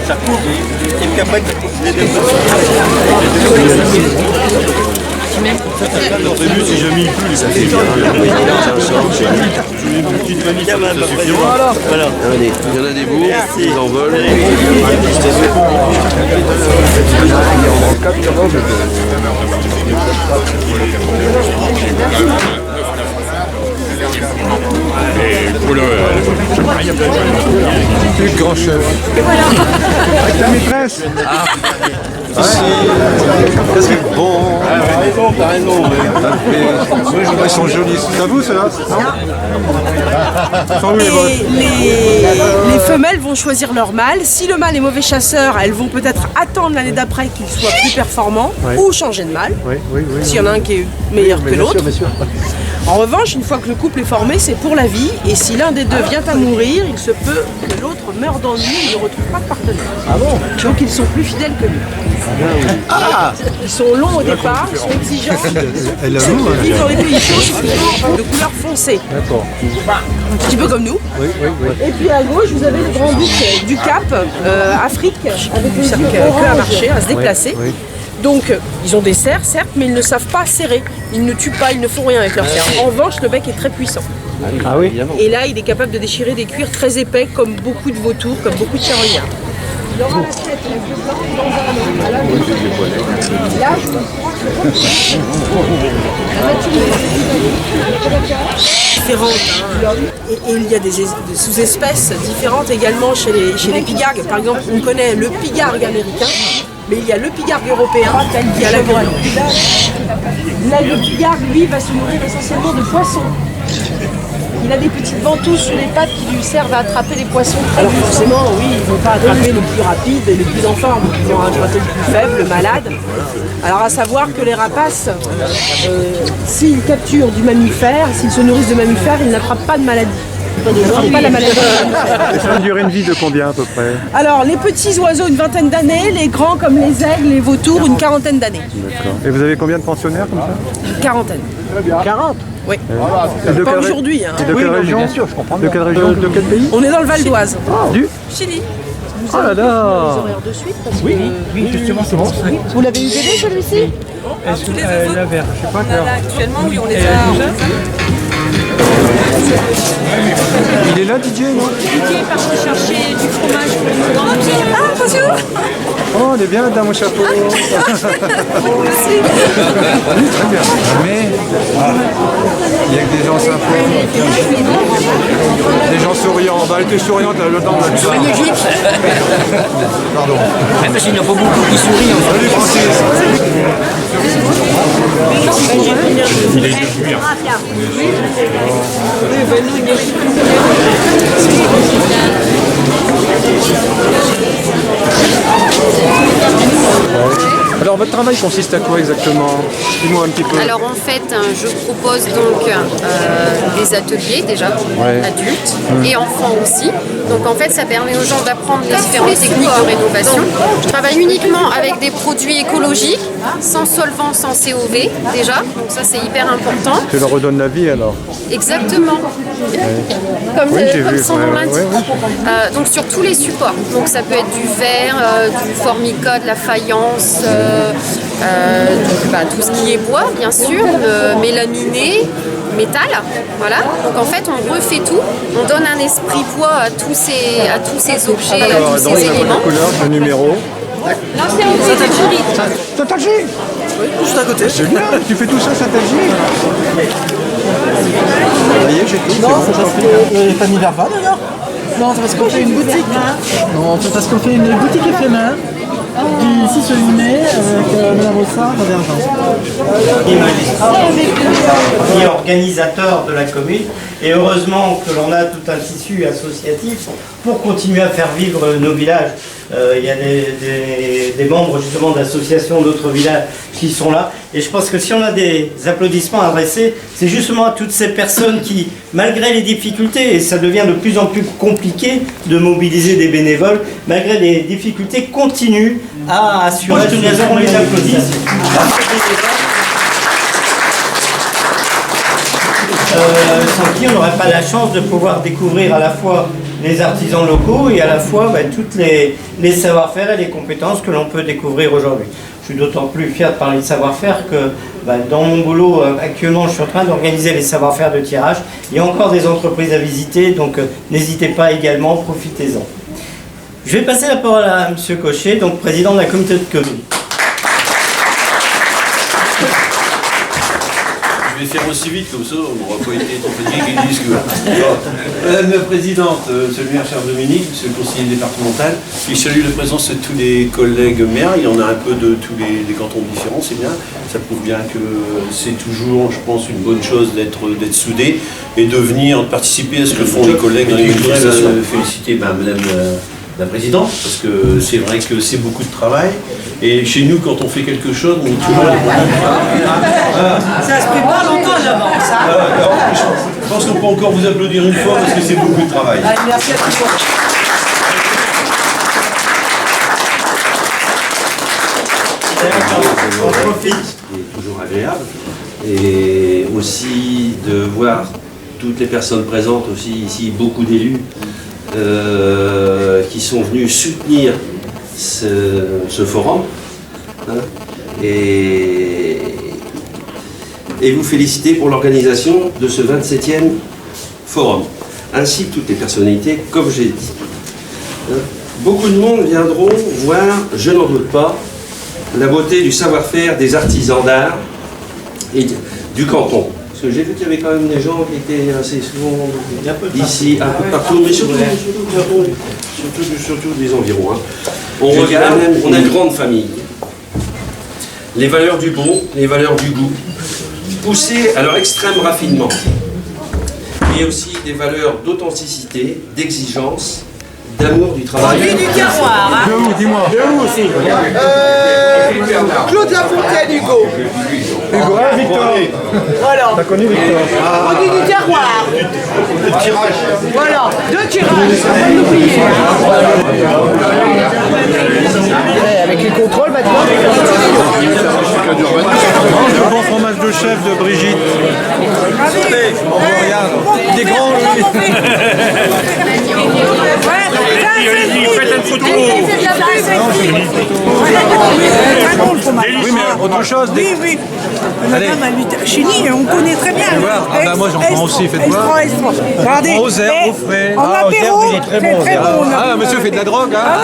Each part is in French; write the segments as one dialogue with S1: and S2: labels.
S1: ça coupe, et puis après, les deux.
S2: Au début, si je m'y plus, ça fait bien. Une petite vanille, ça suffira.
S1: Voilà.
S3: Allez, il y en a des beaux, ils en veulent.
S4: Plus grand chef. Avec ta maîtresse. C'est bon.
S3: T'as raison,
S4: Ils sont jolis. C'est à vous, ceux-là?
S5: Les femelles vont choisir leur mâle. Si le mâle est mauvais chasseur, elles vont peut-être attendre l'année d'après qu'il soit plus performant ou changer de mâle. S'il y en a un qui est meilleur que l'autre. En revanche, une fois que le couple est formé, c'est pour la vie. Et si l'un des deux vient à mourir, il se peut que l'autre meure d'ennui et ne retrouve pas de partenaire.
S4: Ah bon?
S5: Donc ils sont plus fidèles que lui. Ils sont longs au départ, ils sont exigeants. Ils vivent dans les pays chauds, ils sont plutôt de couleur foncée.
S4: D'accord.
S5: Un petit peu comme nous. Et puis à gauche, vous avez le grand duc du Cap, Afrique, avec les yeux que à marcher, à se déplacer. Donc, ils ont des serres, certes, mais ils ne savent pas serrer. Ils ne tuent pas, ils ne font rien avec leurs serres. En revanche, le bec est très puissant.
S4: Ah oui?
S5: Et là, il est capable de déchirer des cuirs très épais, comme beaucoup de vautours, comme beaucoup de charognards. Il aura la tête, la queue blanche, dans un an. Là, je différentes. Et il y a des sous-espèces différentes également chez les pigargues. Par exemple, on connaît le pigargue américain, mais il y a le pigargue européen qui a la grenouille. Là, le pigargue, lui, va se nourrir essentiellement de poissons. Il a des petites ventouses sur les pattes qui lui servent à attraper les poissons. Alors forcément, oui, ils ne vont pas attraper le plus rapide et le plus en forme. Ils vont attraper le plus faible, le malade. Alors à savoir que les rapaces, s'ils capturent du mammifère, s'ils se nourrissent de mammifères, ils n'attrapent pas de maladie. Ils n'attrapent pas la maladie.
S4: Et ça va durer une vie de combien à peu près?
S5: Alors les petits oiseaux, une vingtaine d'années, les grands comme les aigles, les vautours, une quarantaine d'années.
S4: D'accord. Et vous avez combien de pensionnaires comme ça?
S5: Une quarantaine.
S4: 40?
S5: Oui.
S4: De
S5: Pas
S4: quelle
S5: aujourd'hui. Hein.
S4: De quelle région? Bien sûr, je comprends. De quelle région? De quel pays?
S5: On est dans le Val d'Oise.
S4: Du
S5: Chili.
S4: Oh là là!
S5: Horaires de suite parce que...
S6: Oui, justement, c'est bon.
S5: Vous l'avez eu bébé celui-ci?
S6: Est-ce que la verre, je sais pas
S5: On en a actuellement, oui, on les a.
S4: Il est là, DJ, non?
S5: Didier est parti chercher du fromage pour nous. Ah, bonjour!
S4: Oh, elle est bien dans mon chapeau.
S5: Merci.
S4: Oui, très bien. Mais il y a que des gens sympas. Des gens souriants. Bah, elle était souriante le temps de la Pardon.
S6: parce qu'il n'y en a pas beaucoup qui sourient.
S4: Salut Francis.
S2: Il est depuis.
S4: Alors votre travail consiste à quoi exactement? Dis-moi un petit peu.
S7: Alors en fait, je propose donc des ateliers déjà, adultes et enfants aussi. Donc en fait, ça permet aux gens d'apprendre les différentes techniques de rénovation. Je travaille uniquement avec des produits écologiques, sans solvant, sans COV déjà. Donc ça, c'est hyper important.
S4: Tu leur redonnes la vie alors?
S7: Exactement. Comme,
S4: j'ai
S7: comme
S4: vu,
S7: son nom l'indique. Donc sur tous les supports. Donc ça peut être du verre, du formicode, la faïence, tout ce qui est bois bien sûr, mélaminé, métal. Voilà. Donc en fait on refait tout. On donne un esprit bois à tous ces objets, à tous ces éléments.
S4: Couleur, un numéro.
S7: Là c'est un Saint-Algérie.
S4: Saint-Algérie?
S1: Oui, juste à côté.
S4: Génial. Tu fais tout ça, Saint-Algérie? Vous voyez, j'ai tout.
S1: Non, c'est parce que famille Verva d'ailleurs. Non, c'est parce qu'on fait une boutique. Non, c'est parce qu'on fait une boutique éphémère. Du 6 au 8 mai avec Madame Rossard à Vergin. Qui est organisateur de la commune. Et heureusement que l'on a tout un tissu associatif pour continuer à faire vivre nos villages. Il y a des membres justement d'associations d'autres villages qui sont là. Et je pense que si on a des applaudissements adressés, c'est justement à toutes ces personnes qui, malgré les difficultés, et ça devient de plus en plus compliqué de mobiliser des bénévoles, malgré les difficultés, continuent à assurer. Moi, je te on les applaudisse. Sans qui on n'aurait pas la chance de pouvoir découvrir à la fois les artisans locaux et à la fois toutes les savoir-faire et les compétences que l'on peut découvrir aujourd'hui. Je suis d'autant plus fier de parler de savoir-faire que dans mon boulot actuellement je suis en train d'organiser les savoir-faire de tirage. Il y a encore des entreprises à visiter, donc n'hésitez pas également, profitez-en. Je vais passer la parole à M. Cochet, donc président de la communauté de communes.
S3: Je vais faire aussi vite, comme ça, on n'aura pas été trop fatigué qu'ils disent que... Madame la Présidente, Monsieur le maire, cher Dominique, Monsieur le conseiller départemental, je salue la présence de tous les collègues maires, il y en a un peu de tous les cantons différents, c'est bien, ça prouve bien que c'est toujours, je pense, une bonne chose d'être soudé et de venir participer à ce que font les collègues dans les organisations. Féliciter Madame la Présidente, parce que c'est vrai que c'est beaucoup de travail. Et chez nous, quand on fait quelque chose, on est toujours...
S5: Ça se prépare longtemps d'avance.
S3: Je pense qu'on peut encore vous applaudir une fois parce que c'est beaucoup de travail.
S5: Merci à tous.
S1: On profite.
S8: C'est toujours agréable. Et aussi de voir toutes les personnes présentes, aussi ici beaucoup d'élus qui sont venus soutenir ce forum. Hein, et vous féliciter pour l'organisation de ce 27e forum, ainsi que toutes les personnalités, comme j'ai dit. Beaucoup de monde viendront voir, je n'en doute pas, la beauté du savoir-faire des artisans d'art et du canton. Parce que j'ai vu qu'il y avait quand même des gens qui étaient assez souvent ici, un peu partout, mais surtout des environs. Hein. On regarde, on a une grande famille. Les valeurs du bon, les valeurs du goût, poussées à leur extrême raffinement. Et aussi des valeurs d'authenticité, d'exigence, d'amour du travail.
S5: Produit du terroir. Hein.
S4: De où, dis-moi.
S5: De où aussi Claude Lafontaine, Hugo.
S4: Hugo, Victor.
S5: Voilà.
S4: T'as connu Victor?
S5: Produit du terroir.
S3: De tirage.
S5: Voilà, 2 tirages, faut pas l'oublier. Avec les contrôles maintenant.
S4: Mange le bon fromage de chef de Brigitte. Regarde, il est grand lui.
S2: Faites une photo.
S4: Oui, mais autre chose.
S9: Oui, oui. Madame Chini, on connaît très bien.
S4: Ah bah moi j'en prends aussi, faites voir.
S9: Regardez.
S4: Aux herbes, aux frais.
S9: En apéro, c'est très bon.
S4: Ah, monsieur fait de la drogue, hein.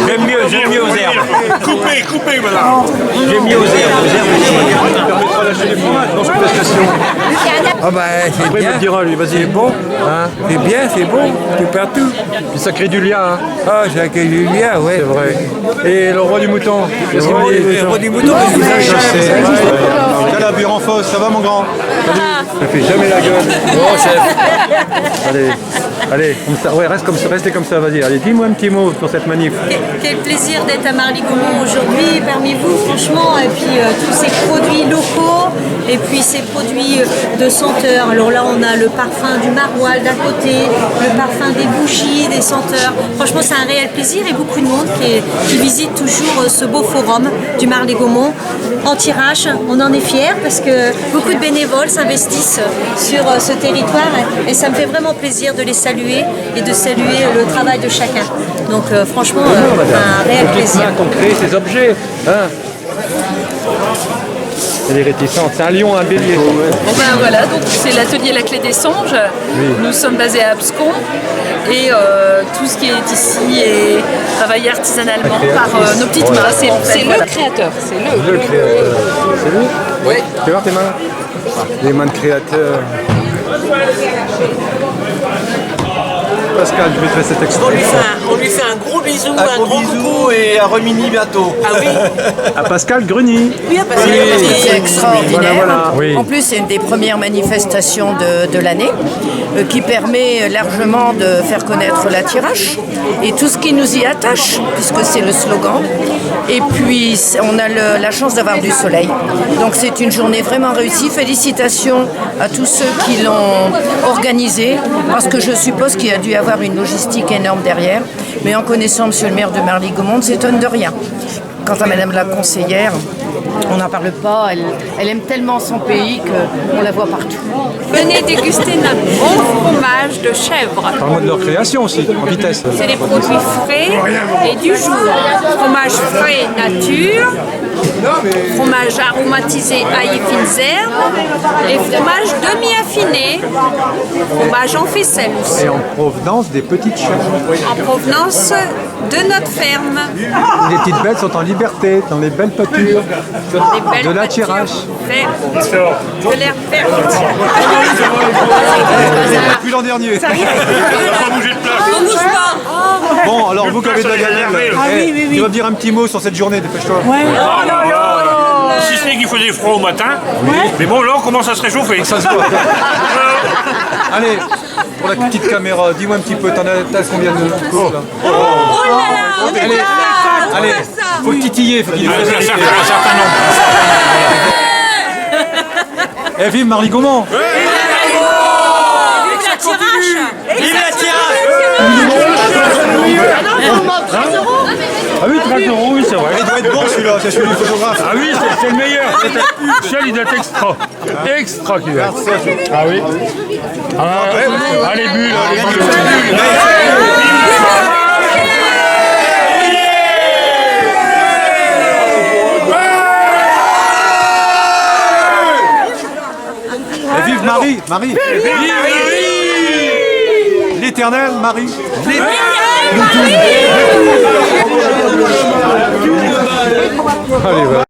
S2: J'aime mieux aux herbes. Coupez, madame. J'aime mieux aux herbes.
S4: Il permettra d'acheter des fromages dans cette station.
S10: Ah bah c'est
S4: Après il
S10: bien,
S4: me dira lui, vas-y.
S10: c'est bon,
S4: Hein,
S10: c'est bien, c'est bon, c'est partout.
S4: puis ça crée du lien, hein.
S10: Ah, j'ai accueilli Julia, ouais.
S4: C'est vrai. Et le roi du mouton.
S10: Le roi du mouton,
S4: Je sais. Quel a bu en fosse, ça va mon grand? Salut. Ne fais jamais la gueule.
S10: Bon, chef.
S4: Allez, comme ça, ouais, restez comme ça, vas-y. Allez, dis-moi un petit mot sur cette manif.
S11: Quel plaisir d'être à Marly-Gaumont aujourd'hui parmi vous, franchement, et puis tous ces produits locaux, et puis ces produits de senteurs. Alors là, on a le parfum du maroilles d'un côté, le parfum des bougies, des senteurs. Franchement, c'est un réel plaisir et beaucoup de monde qui visite toujours ce beau forum du Marly-Gaumont. En tirage, on en est fiers parce que beaucoup de bénévoles s'investissent sur ce territoire et ça me fait vraiment plaisir de les saluer et de saluer le travail de chacun. Donc franchement, un réel plaisir.
S4: On crée ces objets, hein. Elle est réticente, c'est un lion, un bélier.
S12: Bon ben voilà, donc c'est l'atelier La Clé des Songes.
S4: Oui.
S12: Nous sommes basés à Abscon et tout ce qui est ici est travaillé artisanalement par nos petites mains. C'est le créateur. C'est
S4: Le créateur. C'est lui?
S12: Oui.
S4: Tu vois tes mains? Les mains de créateur. Pascal, je vais te faire cet extrait.
S5: On lui fait un gros bisou,
S1: Un gros bisou et à Remini bientôt.
S5: Ah oui.
S4: À Pascal Gruny.
S5: Oui, parce que
S13: C'est extraordinaire.
S4: Voilà. Oui.
S13: En plus, c'est une des premières manifestations de l'année qui permet largement de faire connaître la tirage et tout ce qui nous y attache, puisque c'est le slogan. Et puis, on a la chance d'avoir du soleil. Donc, c'est une journée vraiment réussie. Félicitations à tous ceux qui l'ont organisée, parce que je suppose qu'il y a dû y avoir une logistique énorme derrière. Mais en connaissant Monsieur le maire de Marly-Gaumont, on ne s'étonne de rien. quant à Madame la conseillère, on n'en parle pas. Elle aime tellement son pays qu'on la voit partout.
S14: Venez déguster notre bon fromage de chèvre.
S4: Parle-moi de leur création aussi, en vitesse.
S14: C'est des produits frais et du jour. Fromage frais nature, fromage aromatisé ail et fines herbes et fromage demi-affiné, fromage en faisselle aussi.
S4: Et en provenance des petites chèvres.
S14: En provenance de notre ferme.
S4: Les petites bêtes sont en liberté, dans les belles pâtures de la Thiérache.
S14: De l'air vert.
S4: Depuis l'an dernier.
S2: On n'a pas bougé de place.
S14: On bouge pas.
S4: Bon, alors vous qui avez de la gamelle, tu vas me dire un petit mot sur cette journée, dépêche-toi.
S2: Si ce n'est qu'il faisait froid au matin, mais bon, là on commence à se réchauffer.
S4: Ça se voit. Allez, pour la petite caméra, dis-moi un petit peu, t'as combien de cours là?
S14: Oh là là,
S4: Allez, faut le titiller, faut qu'il
S2: Un
S4: fasse
S2: certain nombre.
S4: Eh, vive Marie Gaumont!
S14: Vive la Thiérache.
S1: Vive la Thiérache.
S4: Ah oui, 13 €, oui, c'est vrai. Il doit être bon celui-là, c'est celui du photographe.
S2: Ah oui, c'est le meilleur. Celui il doit être extra. Extra qu'il est. Ah oui. Ah, les bulles, les bulles.
S4: Et vive Marie, Marie. L'éternelle Marie. Allez, voilà.